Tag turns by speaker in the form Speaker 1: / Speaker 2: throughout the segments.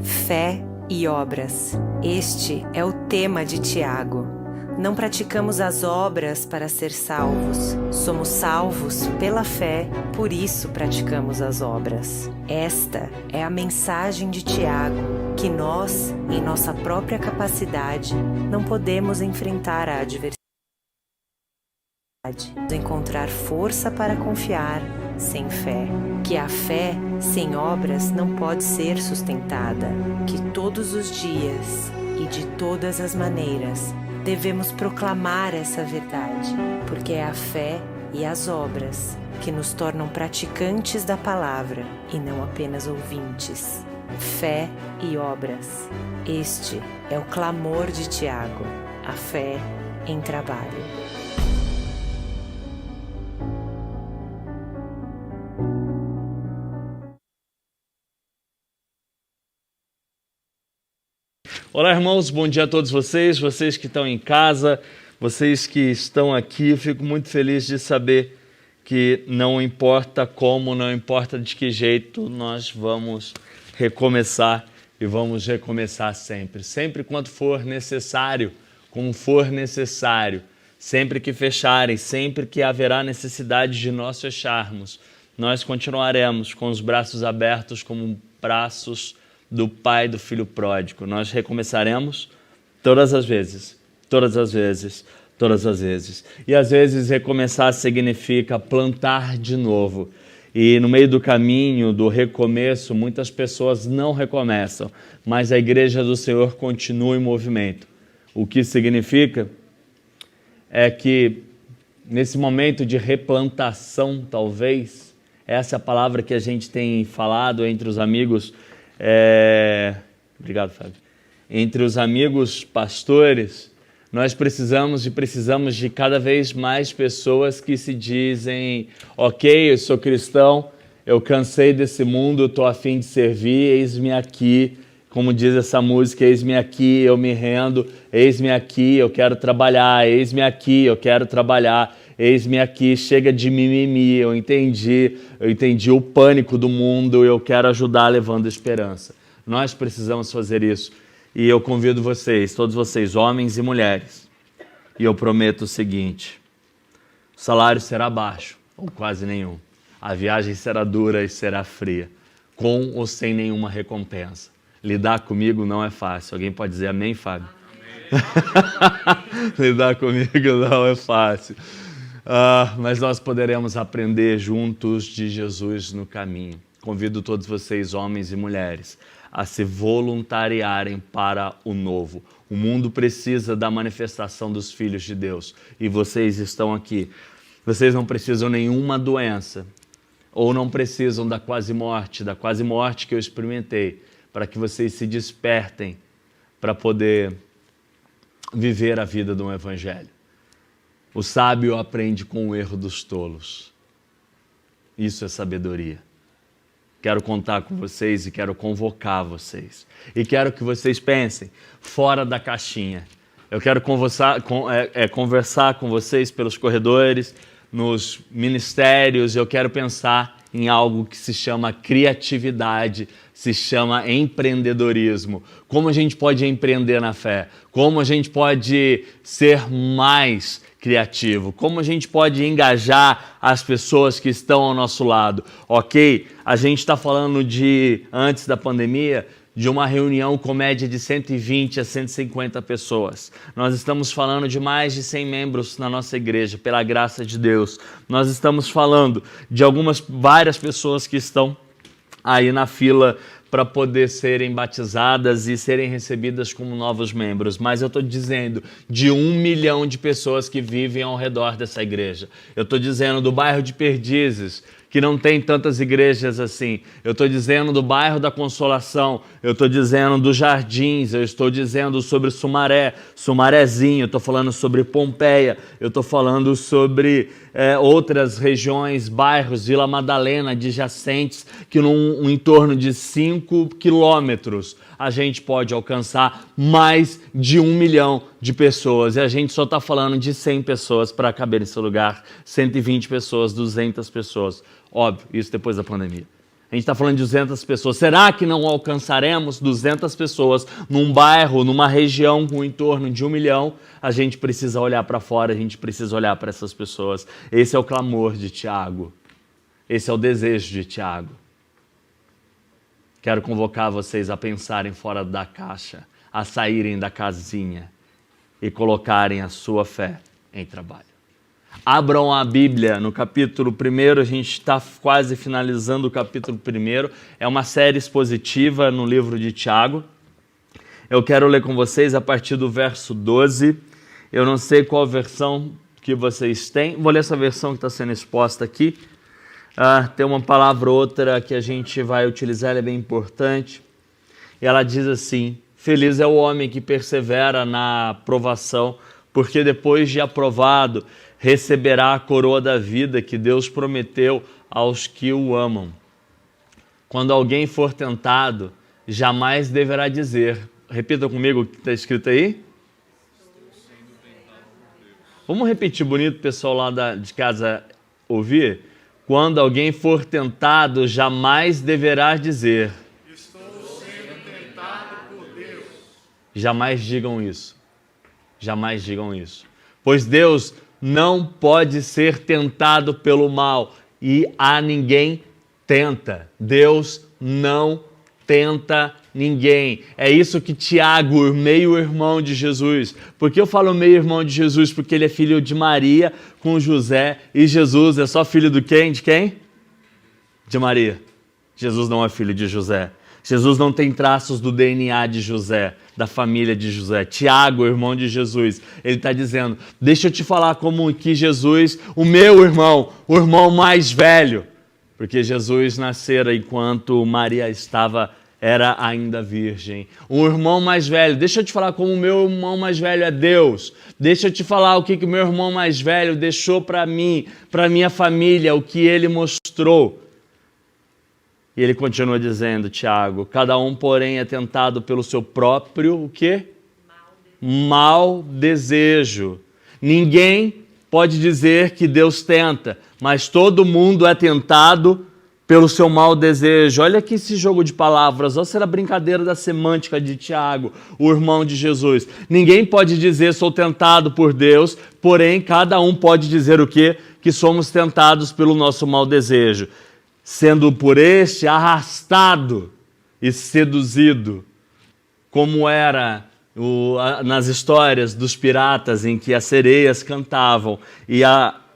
Speaker 1: Fé e obras. Este é o tema de Tiago. Não praticamos as obras para ser salvos. Somos salvos pela fé, por isso praticamos as obras. Esta é a mensagem de Tiago, que nós, em nossa própria capacidade, não podemos enfrentar a adversidade. Encontrar força para confiar sem fé. Que a fé sem obras não pode ser sustentada. Que todos os dias e de todas as maneiras devemos proclamar essa verdade, porque é a fé e as obras que nos tornam praticantes da palavra e não apenas ouvintes. Fé e obras. Este é o clamor de Tiago, a fé em trabalho.
Speaker 2: Olá, irmãos, bom dia a todos vocês que estão em casa, vocês que estão aqui. Eu fico muito feliz de saber que não importa como, não importa de que jeito, nós vamos recomeçar e vamos recomeçar sempre. Sempre quando for necessário, como for necessário, sempre que fecharem, sempre que haverá necessidade de nós fecharmos, nós continuaremos com os braços abertos como braços do pai do filho pródigo. Nós recomeçaremos todas as vezes. E às vezes recomeçar significa plantar de novo. E no meio do caminho, do recomeço, muitas pessoas não recomeçam, mas a igreja do Senhor continua em movimento. O que significa é que nesse momento de replantação, talvez, essa é a palavra que a gente tem falado entre os amigos. Obrigado, Fábio. Entre os amigos pastores, nós precisamos de cada vez mais pessoas que se dizem: ok, eu sou cristão, eu cansei desse mundo, eu estou a fim de servir, eis-me aqui, como diz essa música, eis-me aqui, eu me rendo, eis-me aqui, eu quero trabalhar, eis-me aqui, eu quero trabalhar, eis-me aqui, chega de mimimi, eu entendi o pânico do mundo, eu quero ajudar levando esperança. Nós precisamos fazer isso. E eu convido vocês, todos vocês, homens e mulheres, e eu prometo o seguinte: o salário será baixo, ou quase nenhum. A viagem será dura e será fria, com ou sem nenhuma recompensa. Lidar comigo não é fácil. Alguém pode dizer amém, Fábio? Amém. Lidar comigo não é fácil. Mas nós poderemos aprender juntos de Jesus no caminho. Convido todos vocês, homens e mulheres, a se voluntariarem para o novo. O mundo precisa da manifestação dos filhos de Deus e vocês estão aqui. Vocês não precisam nenhuma doença ou não precisam da quase morte que eu experimentei, para que vocês se despertem para poder viver a vida do evangelho. O sábio aprende com o erro dos tolos. Isso é sabedoria. Quero contar com vocês e quero convocar vocês. E quero que vocês pensem fora da caixinha. Eu quero conversar com vocês pelos corredores, nos ministérios. Eu quero pensar em algo que se chama criatividade, se chama empreendedorismo. Como a gente pode empreender na fé? Como a gente pode ser mais criativo? Como a gente pode engajar as pessoas que estão ao nosso lado? Ok, a gente está falando antes da pandemia, de uma reunião com média de 120 a 150 pessoas. Nós estamos falando de mais de 100 membros na nossa igreja, pela graça de Deus. Nós estamos falando de várias pessoas que estão aí na fila para poder serem batizadas e serem recebidas como novos membros. Mas eu estou dizendo de 1 milhão de pessoas que vivem ao redor dessa igreja. Eu estou dizendo do bairro de Perdizes, que não tem tantas igrejas assim. Eu estou dizendo do bairro da Consolação, eu estou dizendo dos Jardins, eu estou dizendo sobre Sumarezinho, eu estou falando sobre Pompeia, eu estou falando sobre outras regiões, bairros, Vila Madalena, adjacentes, que num entorno de 5 quilômetros a gente pode alcançar mais de 1 milhão de pessoas. E a gente só está falando de 100 pessoas para caber nesse lugar, 120 pessoas, 200 pessoas. Óbvio, isso depois da pandemia. A gente está falando de 200 pessoas. Será que não alcançaremos 200 pessoas num bairro, numa região com em torno de 1 milhão? A gente precisa olhar para fora, a gente precisa olhar para essas pessoas. Esse é o clamor de Tiago. Esse é o desejo de Tiago. Quero convocar vocês a pensarem fora da caixa, a saírem da casinha e colocarem a sua fé em trabalho. Abram a Bíblia no capítulo 1, a gente está quase finalizando o capítulo 1. É uma série expositiva no livro de Tiago. Eu quero ler com vocês a partir do verso 12. Eu não sei qual versão que vocês têm. Vou ler essa versão que está sendo exposta aqui. Tem uma palavra ou outra que a gente vai utilizar, ela é bem importante. E ela diz assim: feliz é o homem que persevera na provação, porque depois de aprovado, receberá a coroa da vida que Deus prometeu aos que o amam. Quando alguém for tentado, jamais deverá dizer, repita comigo o que está escrito aí. Vamos repetir bonito, pessoal lá de casa ouvir? Quando alguém for tentado, jamais deverá dizer, estou sendo tentado por Deus. Jamais digam isso. Jamais digam isso. Pois Deus não pode ser tentado pelo mal e a ninguém tenta. Deus não tenta ninguém. É isso que Tiago, meio-irmão de Jesus. Por que eu falo meio-irmão de Jesus? Porque ele é filho de Maria com José e Jesus é só filho de quem? De quem? De Maria. Jesus não é filho de José. Jesus não tem traços do DNA de José, da família de José. Tiago, irmão de Jesus, ele está dizendo, deixa eu te falar como que Jesus, o meu irmão, o irmão mais velho, porque Jesus nascera enquanto Maria era ainda virgem. O irmão mais velho, deixa eu te falar como o meu irmão mais velho é Deus. Deixa eu te falar o que o meu irmão mais velho deixou para mim, para minha família, o que ele mostrou. E ele continua dizendo, Tiago, cada um, porém, é tentado pelo seu próprio, o quê? Mau desejo. Ninguém pode dizer que Deus tenta, mas todo mundo é tentado pelo seu mau desejo. Olha aqui esse jogo de palavras, olha essa brincadeira da semântica de Tiago, o irmão de Jesus. Ninguém pode dizer, sou tentado por Deus, porém, cada um pode dizer o quê? Que somos tentados pelo nosso mau desejo. Sendo por este arrastado e seduzido, como era nas histórias dos piratas em que as sereias cantavam e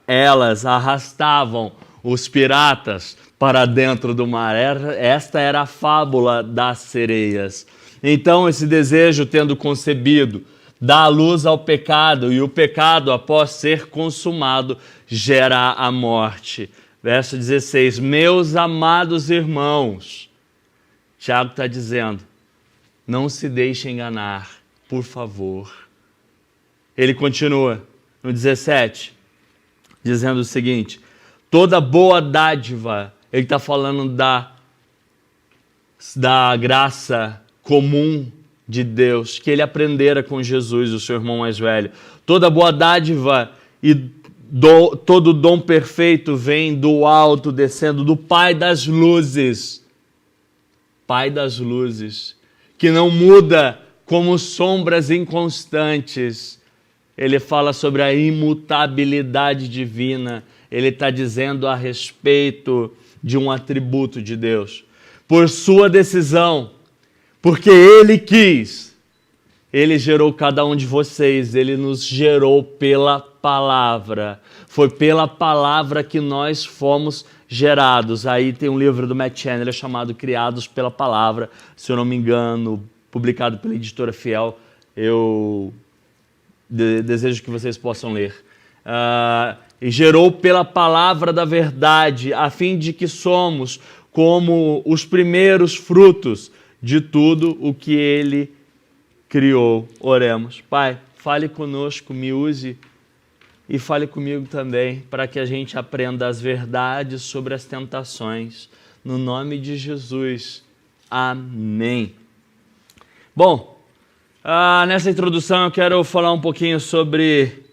Speaker 2: elas arrastavam os piratas para dentro do mar. Esta era a fábula das sereias. Então esse desejo, tendo concebido, dá luz ao pecado, e o pecado, após ser consumado, gera a morte. Verso 16, meus amados irmãos, Tiago está dizendo, não se deixe enganar, por favor. Ele continua no 17, dizendo o seguinte, toda boa dádiva, ele está falando da graça comum de Deus, que ele aprendera com Jesus, o seu irmão mais velho. Toda boa dádiva e todo dom perfeito vem do alto, descendo do Pai das luzes. Pai das luzes, que não muda como sombras inconstantes. Ele fala sobre a imutabilidade divina. Ele está dizendo a respeito de um atributo de Deus. Por sua decisão, porque Ele quis, Ele gerou cada um de vocês, Ele nos gerou pela palavra. Foi pela palavra que nós fomos gerados. Aí tem um livro do Matt Chandler chamado Criados pela Palavra, se eu não me engano, publicado pela editora Fiel. Eu desejo que vocês possam ler. E gerou pela palavra da verdade, a fim de que somos como os primeiros frutos de tudo o que Ele criou. Oremos. Pai, fale conosco, me use e fale comigo também, para que a gente aprenda as verdades sobre as tentações. No nome de Jesus. Amém. Bom, nessa introdução eu quero falar um pouquinho sobre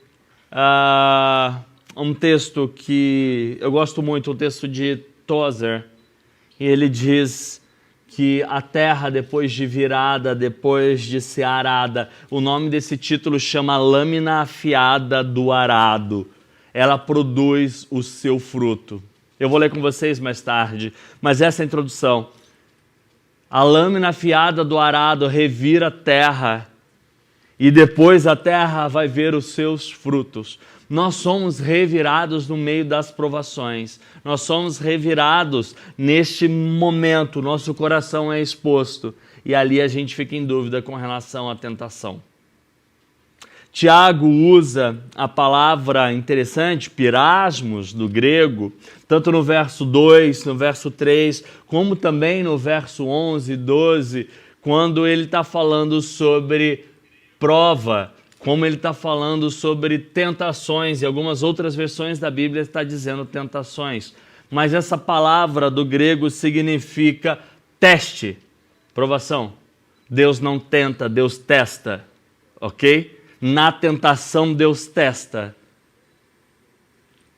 Speaker 2: um texto que eu gosto muito, um texto de Tozer, e ele diz que a terra, depois de virada, depois de ser arada, o nome desse título chama lâmina afiada do arado. Ela produz o seu fruto. Eu vou ler com vocês mais tarde, mas essa é a introdução. A lâmina afiada do arado revira a terra e depois a terra vai ver os seus frutos. Nós somos revirados no meio das provações. Nós somos revirados neste momento. Nosso coração é exposto e ali a gente fica em dúvida com relação à tentação. Tiago usa a palavra interessante, pirasmos, do grego, tanto no verso 2, no verso 3, como também no verso 11 e 12, quando ele está falando sobre prova, como ele está falando sobre tentações, e algumas outras versões da Bíblia está dizendo tentações. Mas essa palavra do grego significa teste, provação. Deus não tenta, Deus testa, ok? Na tentação, Deus testa.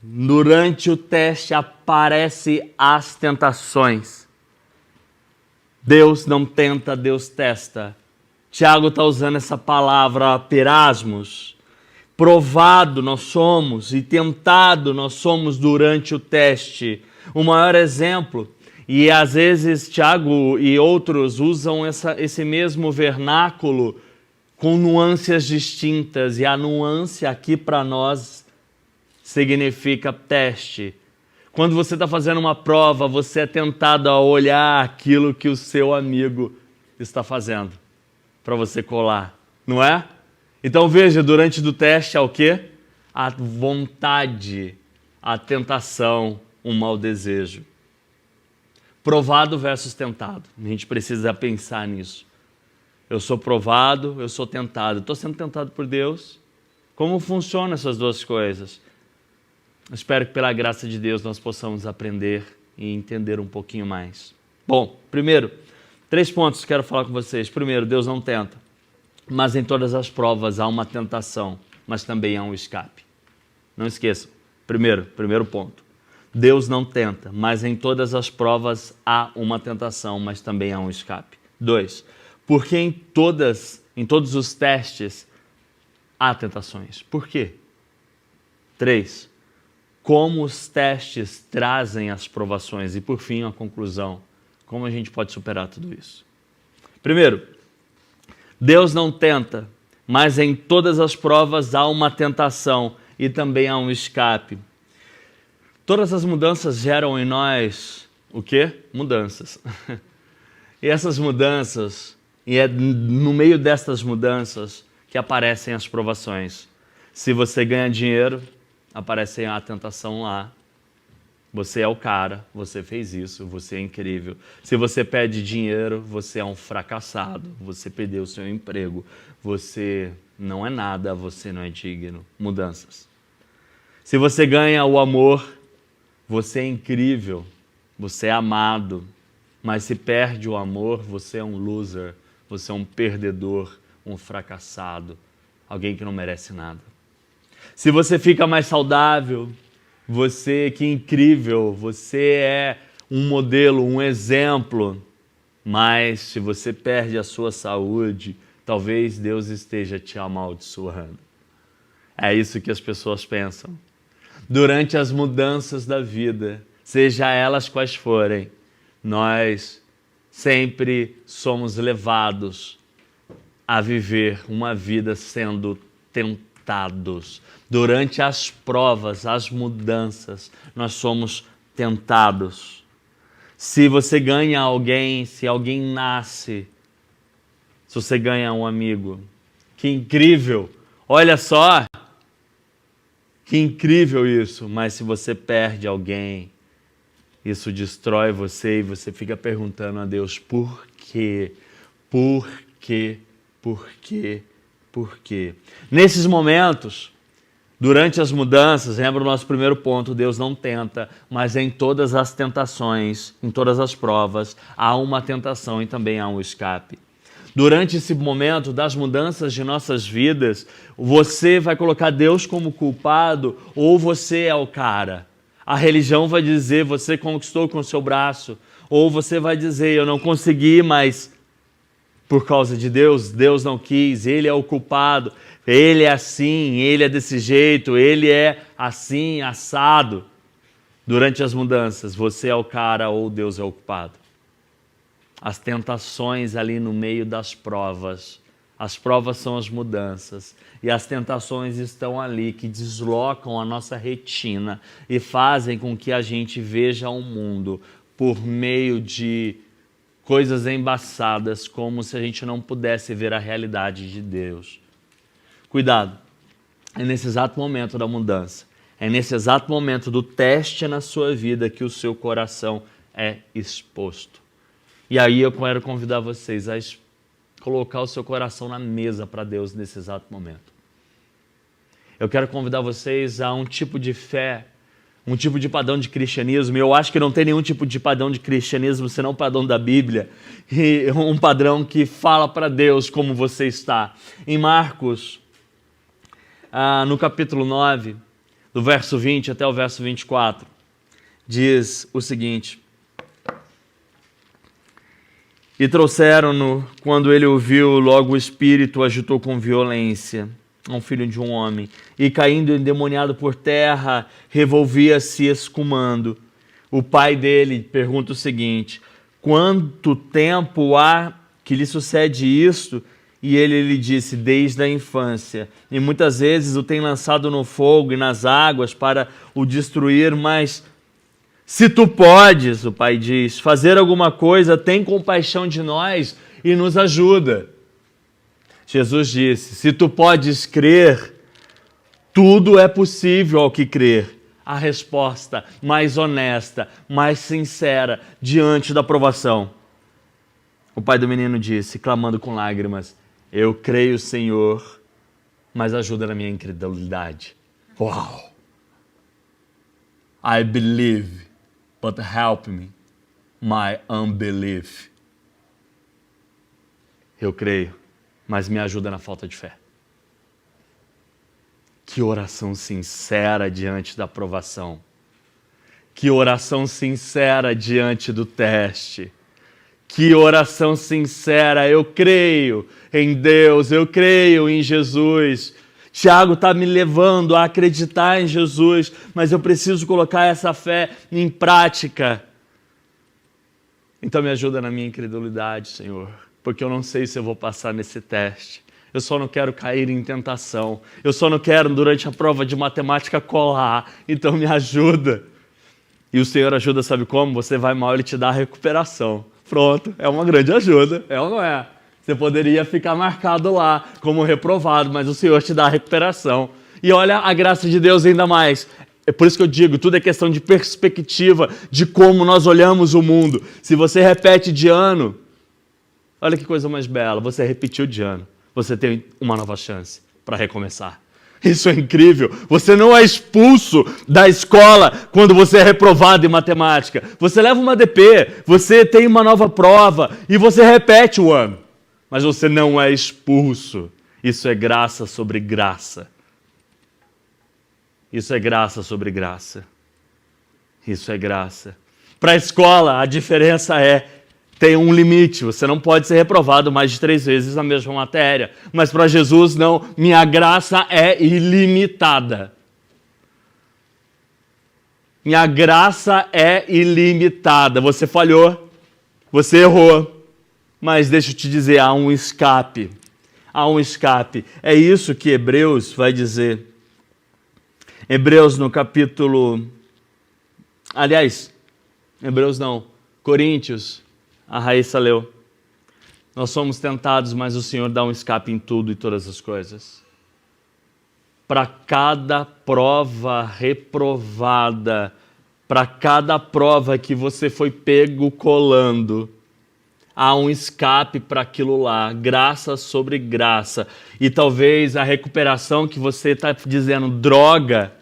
Speaker 2: Durante o teste aparecem as tentações. Deus não tenta, Deus testa. Tiago está usando essa palavra pirasmos. Provado nós somos e tentado nós somos durante o teste. O maior exemplo, e às vezes Tiago e outros usam esse mesmo vernáculo com nuances distintas, e a nuance aqui para nós significa teste. Quando você está fazendo uma prova, você é tentado a olhar aquilo que o seu amigo está fazendo, para você colar, não é? Então veja, durante o teste há o quê? A vontade, a tentação, um mau desejo. Provado versus tentado. A gente precisa pensar nisso. Eu sou provado, eu sou tentado. Estou sendo tentado por Deus? Como funcionam essas duas coisas? Espero que pela graça de Deus nós possamos aprender e entender um pouquinho mais. Bom, primeiro, 3 pontos que quero falar com vocês. Primeiro, Deus não tenta, mas em todas as provas há uma tentação, mas também há um escape. Não esqueçam. Primeiro ponto. Deus não tenta, mas em todas as provas há uma tentação, mas também há um escape. 2. Porque em todos os testes há tentações. Por quê? 3. Como os testes trazem as provações. E por fim, a conclusão. Como a gente pode superar tudo isso? Primeiro, Deus não tenta, mas em todas as provas há uma tentação e também há um escape. Todas as mudanças geram em nós o quê? Mudanças. E essas mudanças... E é no meio destas mudanças que aparecem as provações. Se você ganha dinheiro, aparece a tentação lá. Você é o cara, você fez isso, você é incrível. Se você pede dinheiro, você é um fracassado, você perdeu o seu emprego, você não é nada, você não é digno. Mudanças. Se você ganha o amor, você é incrível, você é amado. Mas se perde o amor, você é um loser. Você é um perdedor, um fracassado, alguém que não merece nada. Se você fica mais saudável, que incrível, você é um modelo, um exemplo. Mas se você perde a sua saúde, talvez Deus esteja te amaldiçoando. É isso que as pessoas pensam. Durante as mudanças da vida, seja elas quais forem, nós sempre somos levados a viver uma vida sendo tentados. Durante as provas, as mudanças, nós somos tentados. Se você ganha alguém, se alguém nasce, se você ganha um amigo, que incrível! Olha só! Que incrível isso! Mas se você perde alguém, isso destrói você e você fica perguntando a Deus por quê? Por quê? Por quê? Por quê? Nesses momentos, durante as mudanças, lembra o nosso primeiro ponto, Deus não tenta, mas em todas as tentações, em todas as provas, há uma tentação e também há um escape. Durante esse momento das mudanças de nossas vidas, você vai colocar Deus como culpado ou você é o cara? A religião vai dizer, você conquistou com o seu braço, Ou você vai dizer, eu não consegui, mas por causa de Deus, Deus não quis, Ele é o culpado, Ele é assim, Ele é desse jeito, Ele é assim, assado. Durante as mudanças, você é o cara ou Deus é o culpado. As tentações ali no meio das provas. As provas são as mudanças. E as tentações estão ali que deslocam a nossa retina e fazem com que a gente veja o mundo por meio de coisas embaçadas, como se a gente não pudesse ver a realidade de Deus. Cuidado, é nesse exato momento da mudança, é nesse exato momento do teste na sua vida que o seu coração é exposto. E aí eu quero convidar vocês a colocar o seu coração na mesa para Deus nesse exato momento. Eu quero convidar vocês a um tipo de fé, um tipo de padrão de cristianismo, e eu acho que não tem nenhum tipo de padrão de cristianismo senão o padrão da Bíblia, e um padrão que fala para Deus como você está. Em Marcos, no capítulo 9, do verso 20 até o verso 24, diz o seguinte: E trouxeram-no, quando ele o viu, logo o espírito o agitou com violência, um filho de um homem, e caindo endemoniado por terra, revolvia-se escumando. O pai dele pergunta o seguinte: quanto tempo há que lhe sucede isto? E ele lhe disse: desde a infância. E muitas vezes o tem lançado no fogo e nas águas para o destruir, mas se tu podes, o pai diz, fazer alguma coisa, tem compaixão de nós e nos ajuda. Jesus disse: se tu podes crer, tudo é possível ao que crer. A resposta mais honesta, mais sincera, diante da provação. O pai do menino disse, clamando com lágrimas: eu creio, Senhor, mas ajuda na minha incredulidade. Uau! I believe, but help me, my unbelief. Eu creio, mas me ajuda na falta de fé. Que oração sincera diante da provação. Que oração sincera diante do teste. Que oração sincera. Eu creio em Deus, eu creio em Jesus. Tiago está me levando a acreditar em Jesus, mas eu preciso colocar essa fé em prática. Então me ajuda na minha incredulidade, Senhor, porque eu não sei se eu vou passar nesse teste. Eu só não quero cair em tentação. Eu só não quero, durante a prova de matemática, colar. Então me ajuda. E o Senhor ajuda, sabe como? Você vai mal, Ele te dá a recuperação. Pronto, é uma grande ajuda, é ou não é? Você poderia ficar marcado lá como reprovado, mas o Senhor te dá a recuperação. E olha a graça de Deus ainda mais. É por isso que eu digo, tudo é questão de perspectiva, de como nós olhamos o mundo. Se você repete de ano, olha que coisa mais bela, você repetiu de ano. Você tem uma nova chance para recomeçar. Isso é incrível. Você não é expulso da escola quando você é reprovado em matemática. Você leva uma DP, você tem uma nova prova e você repete o ano. Mas você não é expulso. Isso é graça sobre graça. Isso é graça sobre graça. Isso é graça. Para a escola, a diferença tem um limite, você não pode ser reprovado mais de 3 vezes na mesma matéria. Mas para Jesus, não, minha graça é ilimitada. Minha graça é ilimitada. Você falhou, você errou, mas deixa eu te dizer, há um escape. Há um escape. É isso que Hebreus vai dizer. Hebreus no capítulo... Aliás, Hebreus não, Coríntios... A Raíssa leu. Nós somos tentados, mas o Senhor dá um escape em tudo e todas as coisas. Para cada prova reprovada, para cada prova que você foi pego colando, há um escape para aquilo lá, graça sobre graça. E talvez a recuperação que você está dizendo, droga,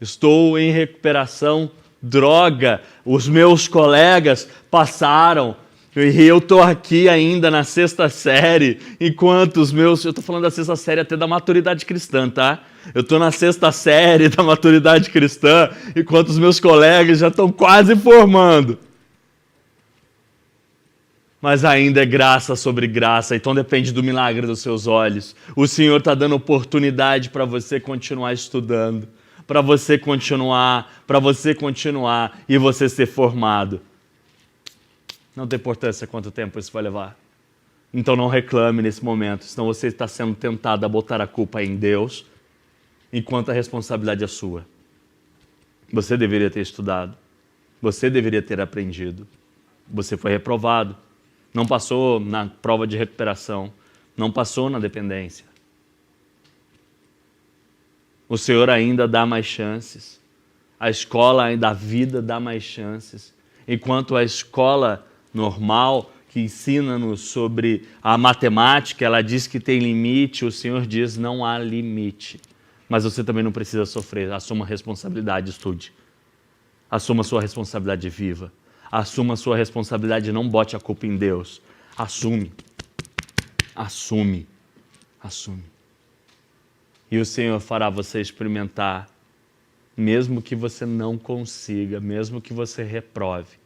Speaker 2: estou em recuperação, droga, os meus colegas passaram, e eu estou aqui ainda na 6ª série, enquanto os meus... Eu estou falando da 6ª série até da maturidade cristã, tá? Eu estou na 6ª série da maturidade cristã, enquanto os meus colegas já estão quase formando. mas ainda é graça sobre graça, então depende do milagre dos seus olhos. O Senhor está dando oportunidade para você continuar estudando, para você continuar e você ser formado. Não tem importância quanto tempo isso vai levar. Então não reclame nesse momento, senão você está sendo tentado a botar a culpa em Deus, enquanto a responsabilidade é sua. Você deveria ter estudado, você deveria ter aprendido. Você foi reprovado, não passou na prova de recuperação, não passou na dependência. O Senhor ainda dá mais chances, a escola ainda, a vida dá mais chances, enquanto a escola normal, que ensina-nos sobre a matemática, ela diz que tem limite, o Senhor diz não há limite. Mas você também não precisa sofrer, assuma a responsabilidade, estude. Assuma a sua responsabilidade viva. Assuma a sua responsabilidade, não bote a culpa em Deus. Assume. Assume. Assume. E o Senhor fará você experimentar, mesmo que você não consiga, mesmo que você reprove,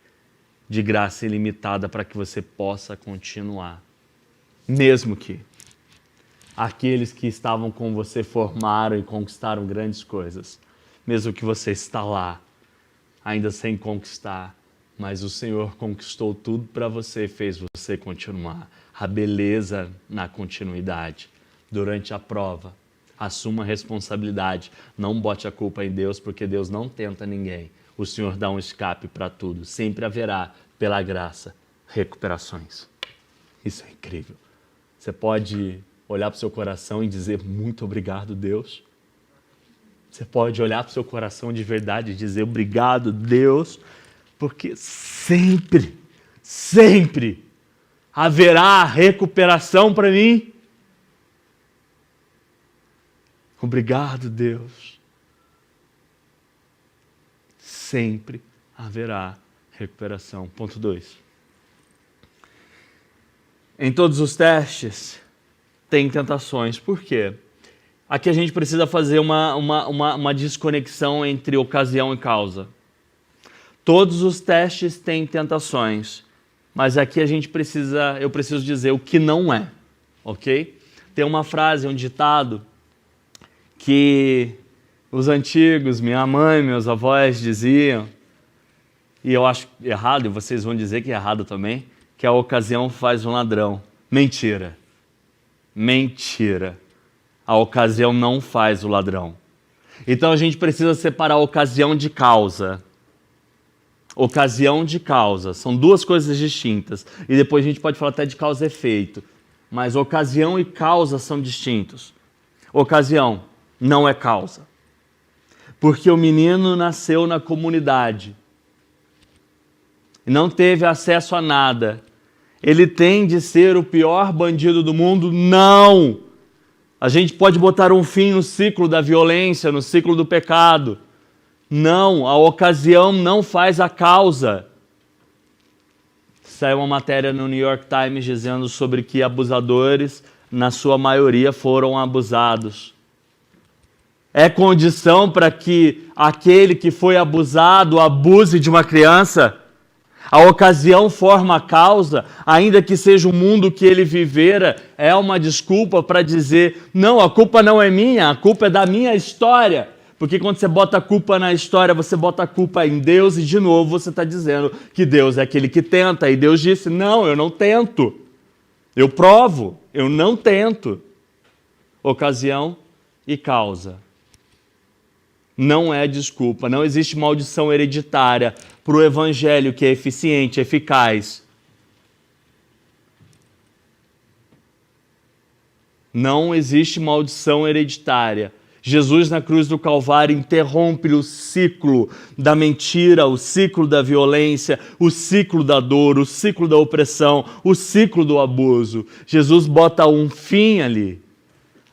Speaker 2: de graça ilimitada para que você possa continuar. Mesmo que aqueles que estavam com você formaram e conquistaram grandes coisas, mesmo que você está lá, ainda sem conquistar, mas o Senhor conquistou tudo para você e fez você continuar. A beleza na continuidade. Durante a prova, assuma a responsabilidade. Não bote a culpa em Deus, porque Deus não tenta ninguém. O Senhor dá um escape para tudo. Sempre haverá, pela graça, recuperações. Isso é incrível. Você pode olhar para o seu coração e dizer muito obrigado, Deus. Você pode olhar para o seu coração de verdade e dizer obrigado, Deus, porque sempre, sempre haverá recuperação para mim. Obrigado, Deus. Sempre haverá recuperação. Ponto 2. Em todos os testes, tem tentações. Por quê? Aqui a gente precisa fazer uma desconexão entre ocasião e causa. Todos os testes têm tentações, mas aqui eu preciso dizer o que não é, ok? Tem uma frase, um ditado, que os antigos, minha mãe, meus avós diziam, e eu acho errado, e vocês vão dizer que é errado também, que a ocasião faz um ladrão. Mentira. Mentira. A ocasião não faz o ladrão. Então a gente precisa separar a ocasião de causa. Ocasião de causa. São duas coisas distintas. E depois a gente pode falar até de causa e efeito. Mas ocasião e causa são distintos. Ocasião não é causa. Porque o menino nasceu na comunidade. Não teve acesso a nada. Ele tem de ser o pior bandido do mundo? Não! A gente pode botar um fim no ciclo da violência, no ciclo do pecado. Não, a ocasião não faz a causa. Saiu uma matéria no New York Times dizendo sobre que abusadores, na sua maioria, foram abusados. É condição para que aquele que foi abusado abuse de uma criança? A ocasião forma a causa, ainda que seja o mundo que ele vivera, é uma desculpa para dizer, não, a culpa não é minha, a culpa é da minha história. Porque quando você bota a culpa na história, você bota a culpa em Deus e de novo você está dizendo que Deus é aquele que tenta. E Deus disse, não, eu não tento. Eu provo, eu não tento. Ocasião e causa. Não é desculpa, não existe maldição hereditária para o evangelho que é eficiente, eficaz. Não existe maldição hereditária. Jesus na cruz do Calvário interrompe o ciclo da mentira, o ciclo da violência, o ciclo da dor, o ciclo da opressão, o ciclo do abuso. Jesus bota um fim ali,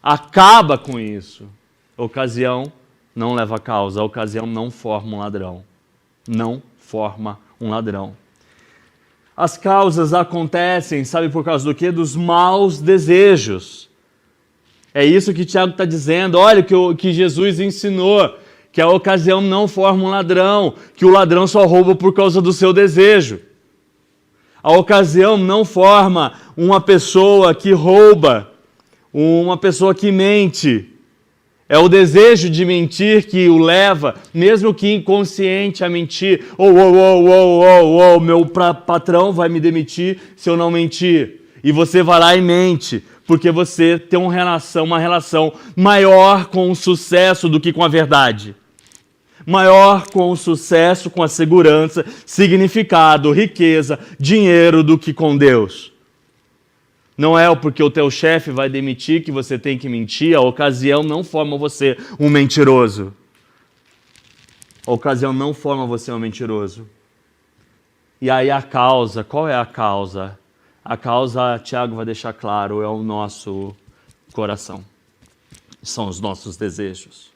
Speaker 2: acaba com isso. Ocasião não leva a causa, a ocasião não forma um ladrão. Não forma um ladrão. As causas acontecem, sabe por causa do quê? Dos maus desejos. É isso que Tiago está dizendo. Olha o que Jesus ensinou, que a ocasião não forma um ladrão, que o ladrão só rouba por causa do seu desejo. A ocasião não forma uma pessoa que rouba, uma pessoa que mente. É o desejo de mentir que o leva, mesmo que inconsciente, a mentir. Meu patrão vai me demitir se eu não mentir. E você vai lá e mente, porque você tem uma relação maior com o sucesso do que com a verdade. Maior com o sucesso, com a segurança, significado, riqueza, dinheiro do que com Deus. Não é porque o teu chefe vai demitir que você tem que mentir. A ocasião não forma você um mentiroso. A ocasião não forma você um mentiroso. E aí a causa, qual é a causa? A causa, Tiago vai deixar claro, é o nosso coração. São os nossos desejos.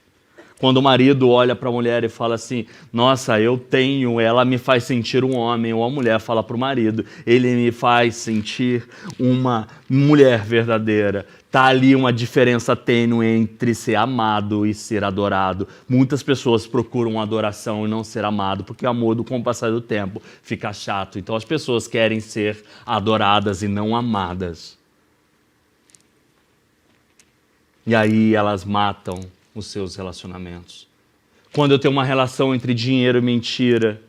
Speaker 2: Quando o marido olha para a mulher e fala assim, nossa, ela me faz sentir um homem, ou a mulher fala para o marido, ele me faz sentir uma mulher verdadeira. Está ali uma diferença tênue entre ser amado e ser adorado. Muitas pessoas procuram adoração e não ser amado, porque o amor, com o passar do tempo, fica chato. Então as pessoas querem ser adoradas e não amadas. E aí elas matam os seus relacionamentos. Quando eu tenho uma relação entre dinheiro e mentira,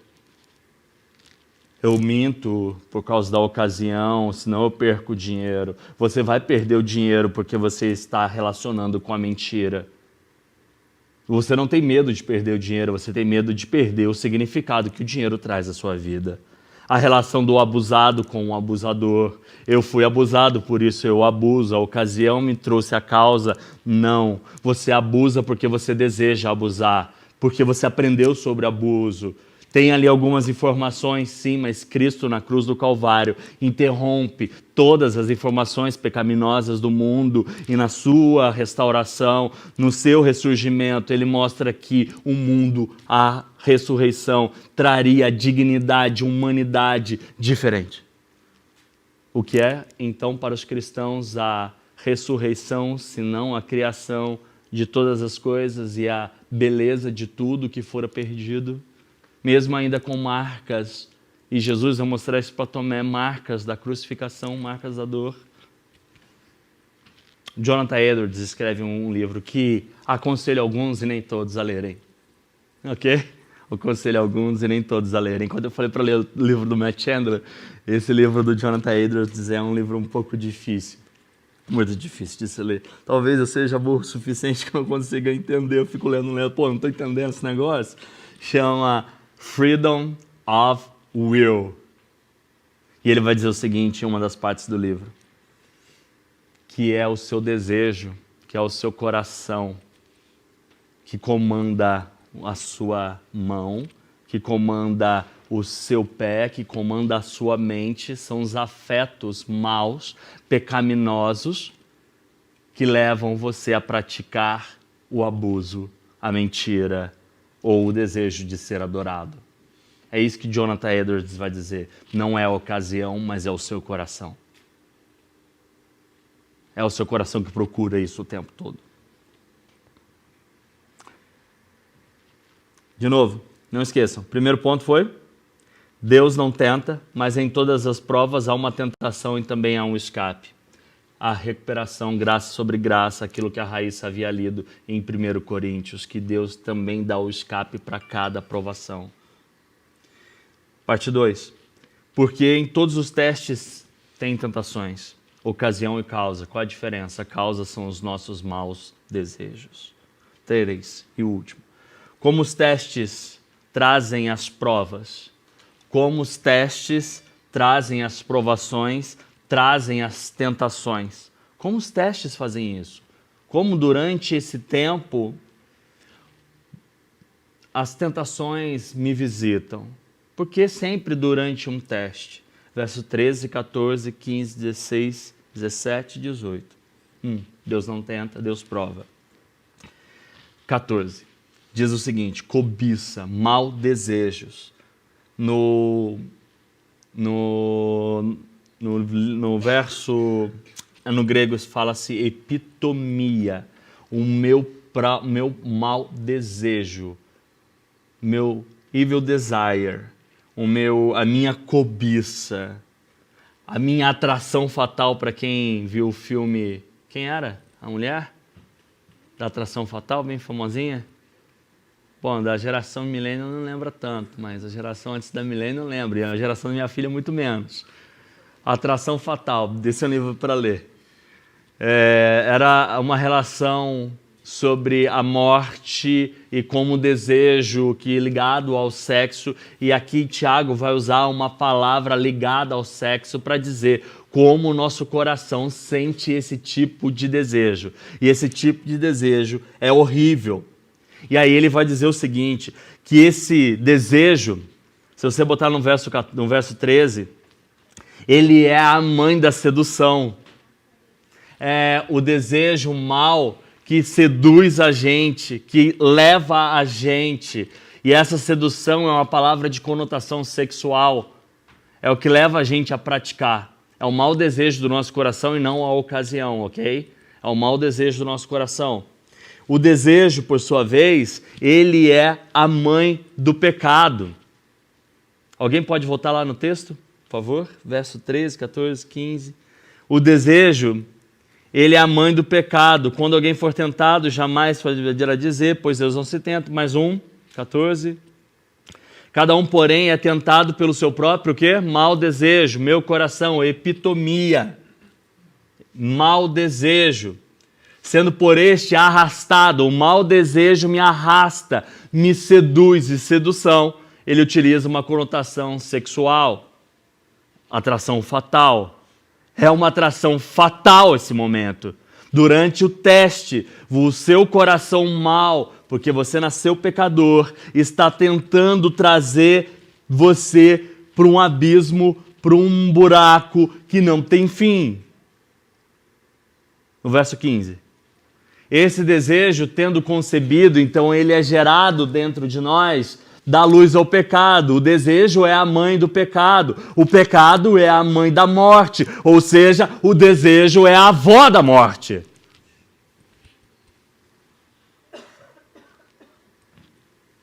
Speaker 2: eu minto por causa da ocasião, senão eu perco o dinheiro. Você vai perder o dinheiro porque você está relacionando com a mentira. Você não tem medo de perder o dinheiro, você tem medo de perder o significado que o dinheiro traz à sua vida. A relação do abusado com o abusador. Eu fui abusado, por isso eu abuso. A ocasião me trouxe a causa. Não. Você abusa porque você deseja abusar. Porque você aprendeu sobre abuso. Tem ali algumas informações, sim, mas Cristo na cruz do Calvário interrompe todas as informações pecaminosas do mundo e na sua restauração, no seu ressurgimento, ele mostra que o mundo, a ressurreição, traria dignidade, humanidade diferente. O que é, então, para os cristãos, a ressurreição, senão a criação de todas as coisas e a beleza de tudo que fora perdido? Mesmo ainda com marcas, e Jesus vai mostrar isso para Tomé, marcas da crucificação, marcas da dor. Jonathan Edwards escreve um livro que aconselho alguns e nem todos a lerem. Ok? Aconselho alguns e nem todos a lerem. Quando eu falei para ler o livro do Matt Chandler, esse livro do Jonathan Edwards é um livro um pouco difícil. Muito difícil de se ler. Talvez eu seja burro o suficiente que eu não consiga entender. Eu fico lendo, não estou entendendo esse negócio. Chama Freedom of Will. E ele vai dizer o seguinte em uma das partes do livro, que é o seu desejo, que é o seu coração, que comanda a sua mão, que comanda o seu pé, que comanda a sua mente, são os afetos maus, pecaminosos, que levam você a praticar o abuso, a mentira, ou o desejo de ser adorado. É isso que Jonathan Edwards vai dizer. Não é a ocasião, mas é o seu coração. É o seu coração que procura isso o tempo todo. De novo, não esqueçam. Primeiro ponto foi: Deus não tenta, mas em todas as provas há uma tentação e também há um escape. A recuperação, graça sobre graça, aquilo que a Raíssa havia lido em 1 Coríntios, que Deus também dá o escape para cada provação. Parte 2. Porque em todos os testes tem tentações, ocasião e causa. Qual a diferença? A causa são os nossos maus desejos. 3. E último. Como os testes trazem as provas, como os testes trazem as provações, trazem as tentações. Como os testes fazem isso? Como durante esse tempo as tentações me visitam? Porque sempre durante um teste. Verso 13, 14, 15, 16, 17 e 18. Deus não tenta, Deus prova. 14. Diz o seguinte: cobiça, maus desejos. No verso, no grego fala-se epitomia, o meu mau desejo, meu evil desire, a minha cobiça. A minha atração fatal, para quem viu o filme... Quem era? A mulher? Da Atração Fatal, bem famosinha? Bom, da geração milênio não lembra tanto, mas a geração antes da milênio eu lembro, e a geração da minha filha muito menos. Atração Fatal, desse é um livro para ler. Era uma relação sobre a morte e como o desejo que ligado ao sexo, e aqui Tiago vai usar uma palavra ligada ao sexo para dizer como o nosso coração sente esse tipo de desejo. E esse tipo de desejo é horrível. E aí ele vai dizer o seguinte, que esse desejo, se você botar no verso 13, ele é a mãe da sedução. É o desejo mal que seduz a gente, que leva a gente. E essa sedução é uma palavra de conotação sexual. É o que leva a gente a praticar. É o mau desejo do nosso coração e não a ocasião, ok? É o mau desejo do nosso coração. O desejo, por sua vez, ele é a mãe do pecado. Alguém pode voltar lá no texto, por favor? Verso 13, 14, 15. O desejo, ele é a mãe do pecado. Quando alguém for tentado, jamais poderá dizer, pois Deus não se tenta. Mais 14. Cada um, porém, é tentado pelo seu próprio, o quê? Mau desejo, meu coração, epitomia. Mau desejo. Sendo por este arrastado, o mau desejo me arrasta, me seduz, e sedução, ele utiliza uma conotação sexual, atração fatal. É uma atração fatal esse momento. Durante o teste, o seu coração mau, porque você nasceu pecador, está tentando trazer você para um abismo, para um buraco que não tem fim. No verso 15. Esse desejo, tendo concebido, então ele é gerado dentro de nós, dá luz ao pecado. O desejo é a mãe do pecado. O pecado é a mãe da morte. Ou seja, o desejo é a avó da morte.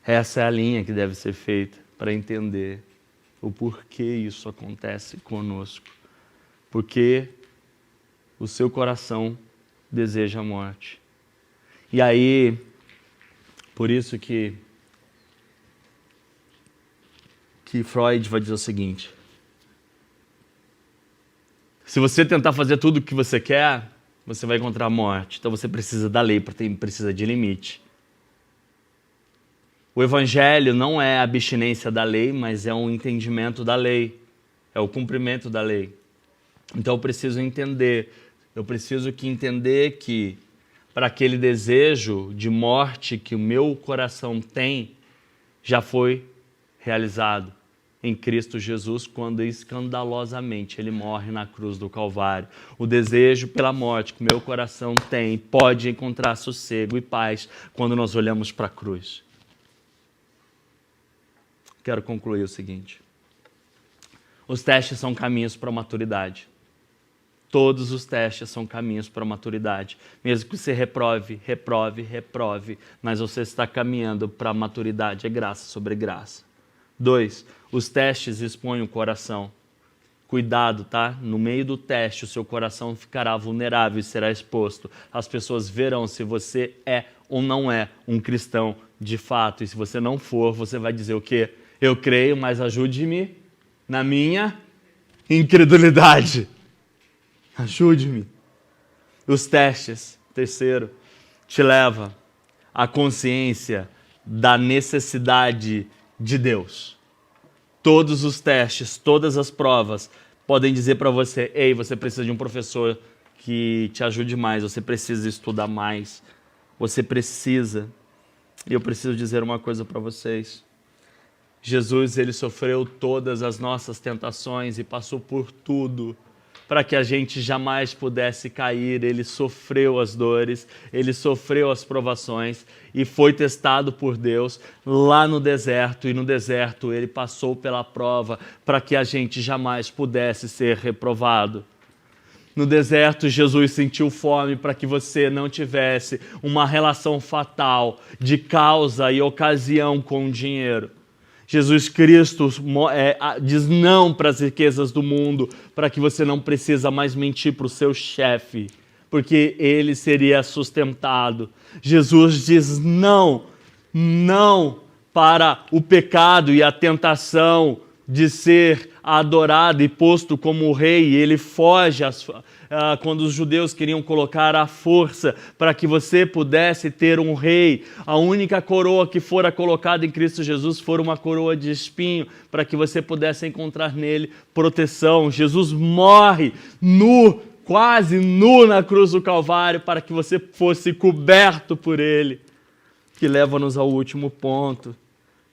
Speaker 2: Essa é a linha que deve ser feita para entender o porquê isso acontece conosco. Porque o seu coração deseja a morte. E aí, por isso que Freud vai dizer o seguinte: se você tentar fazer tudo o que você quer, você vai encontrar a morte. Então você precisa da lei, precisa de limite. O evangelho não é a abstinência da lei, mas é um entendimento da lei. É o cumprimento da lei. Então eu preciso entender que para aquele desejo de morte que o meu coração tem, já foi realizado em Cristo Jesus, quando escandalosamente ele morre na cruz do Calvário. O desejo pela morte que o meu coração tem pode encontrar sossego e paz quando nós olhamos para a cruz. Quero concluir o seguinte: os testes são caminhos para a maturidade. Todos os testes são caminhos para a maturidade. Mesmo que você reprove, mas você está caminhando para a maturidade. É graça sobre graça. 2. Os testes expõem o coração. Cuidado, tá? No meio do teste, o seu coração ficará vulnerável e será exposto. As pessoas verão se você é ou não é um cristão de fato. E se você não for, você vai dizer o quê? Eu creio, mas ajude-me na minha incredulidade. Ajude-me. Os testes, 3, te leva à consciência da necessidade de Deus. Todos os testes, todas as provas podem dizer para você: ei, você precisa de um professor que te ajude mais, você precisa estudar mais, você precisa. E eu preciso dizer uma coisa para vocês. Jesus, ele sofreu todas as nossas tentações e passou por tudo para que a gente jamais pudesse cair. Ele sofreu as dores, ele sofreu as provações e foi testado por Deus lá no deserto. E no deserto ele passou pela prova para que a gente jamais pudesse ser reprovado. No deserto, Jesus sentiu fome para que você não tivesse uma relação fatal de causa e ocasião com o dinheiro. Jesus Cristo diz não para as riquezas do mundo, para que você não precisa mais mentir para o seu chefe, porque ele seria sustentado. Jesus diz não para o pecado e a tentação de ser adorado e posto como rei. Ele foge quando os judeus queriam colocar a força para que você pudesse ter um rei. A única coroa que fora colocada em Cristo Jesus foi uma coroa de espinho, para que você pudesse encontrar nele proteção. Jesus morre nu, quase nu na cruz do Calvário, para que você fosse coberto por ele. Que leva-nos ao último ponto.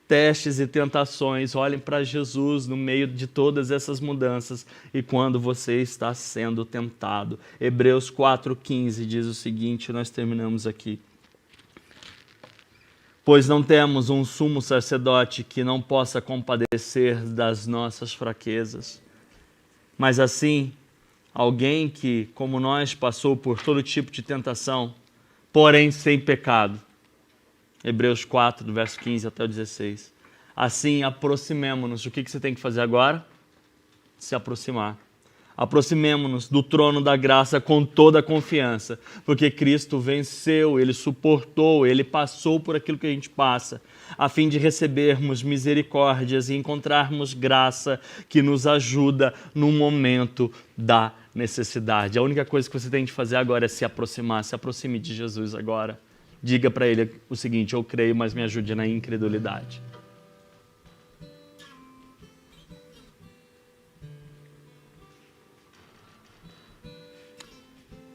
Speaker 2: Testes e tentações. Olhem para Jesus no meio de todas essas mudanças e quando você está sendo tentado. Hebreus 4,15 diz o seguinte, nós terminamos aqui. Pois não temos um sumo sacerdote que não possa compadecer das nossas fraquezas, mas assim, alguém que, como nós, passou por todo tipo de tentação, porém sem pecado. Hebreus 4, do verso 15 até o 16. Assim, aproximemo-nos. O que você tem que fazer agora? Se aproximar. Aproximemo-nos do trono da graça com toda a confiança, porque Cristo venceu, Ele suportou, Ele passou por aquilo que a gente passa, a fim de recebermos misericórdias e encontrarmos graça que nos ajuda no momento da necessidade. A única coisa que você tem de fazer agora é se aproximar. Se aproxime de Jesus agora. Diga para ele o seguinte: eu creio, mas me ajude na incredulidade.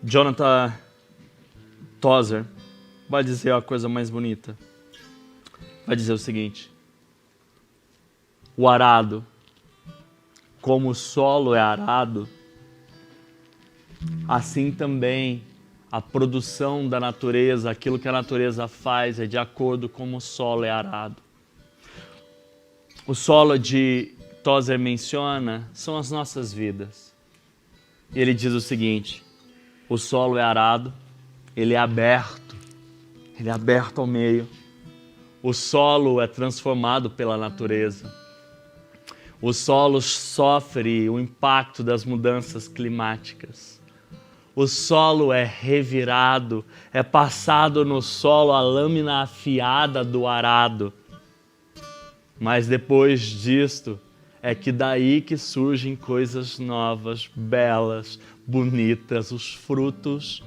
Speaker 2: Jonathan Tozer vai dizer a coisa mais bonita. Vai dizer o seguinte: o arado, como o solo é arado, assim também a produção da natureza, aquilo que a natureza faz, é de acordo com como o solo é arado. O solo de Tozer menciona são as nossas vidas. E ele diz o seguinte: o solo é arado, ele é aberto ao meio. O solo é transformado pela natureza. O solo sofre o impacto das mudanças climáticas. O solo é revirado, é passado no solo a lâmina afiada do arado. Mas depois disto, é que daí que surgem coisas novas, belas, bonitas. Os frutos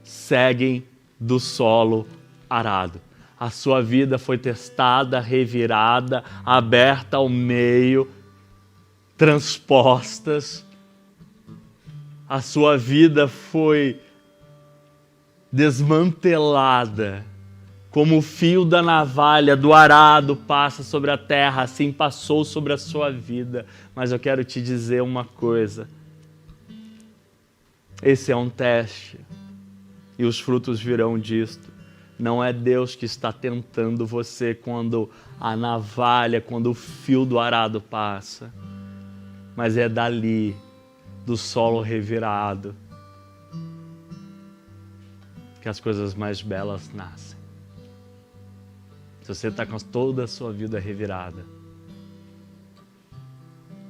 Speaker 2: seguem do solo arado. A sua vida foi testada, revirada, aberta ao meio, transpostas. A sua vida foi desmantelada, como o fio da navalha do arado passa sobre a terra, assim passou sobre a sua vida. Mas eu quero te dizer uma coisa: esse é um teste e os frutos virão disto. Não é Deus que está tentando você quando a navalha, quando o fio do arado passa, mas é dali, do solo revirado, que as coisas mais belas nascem. Se você está com toda a sua vida revirada,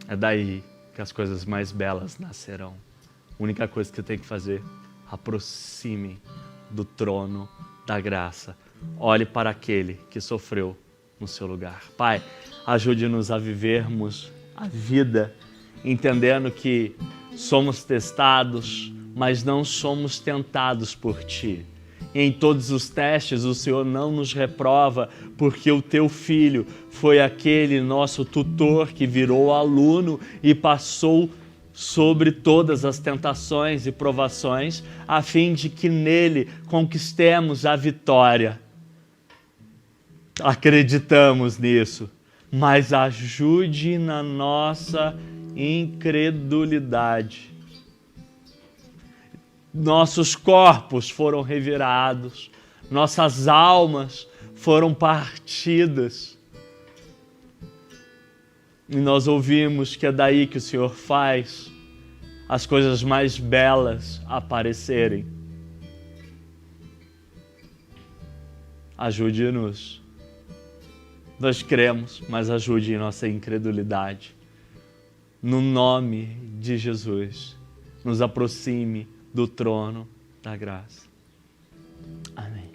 Speaker 2: é daí que as coisas mais belas nascerão. A única coisa que você tem que fazer: aproxime do trono da graça. Olhe para aquele que sofreu no seu lugar. Pai, ajude-nos a vivermos a vida entendendo que somos testados, mas não somos tentados por Ti. E em todos os testes o Senhor não nos reprova, porque o Teu Filho foi aquele nosso tutor que virou aluno e passou sobre todas as tentações e provações, a fim de que nele conquistemos a vitória. Acreditamos nisso, mas ajude na nossa incredulidade. Nossos corpos foram revirados, nossas almas foram partidas. E nós ouvimos que é daí que o Senhor faz as coisas mais belas aparecerem. Ajude-nos Nós cremos, mas ajude em nossa incredulidade. No nome de Jesus, nos aproxime do trono da graça. Amém.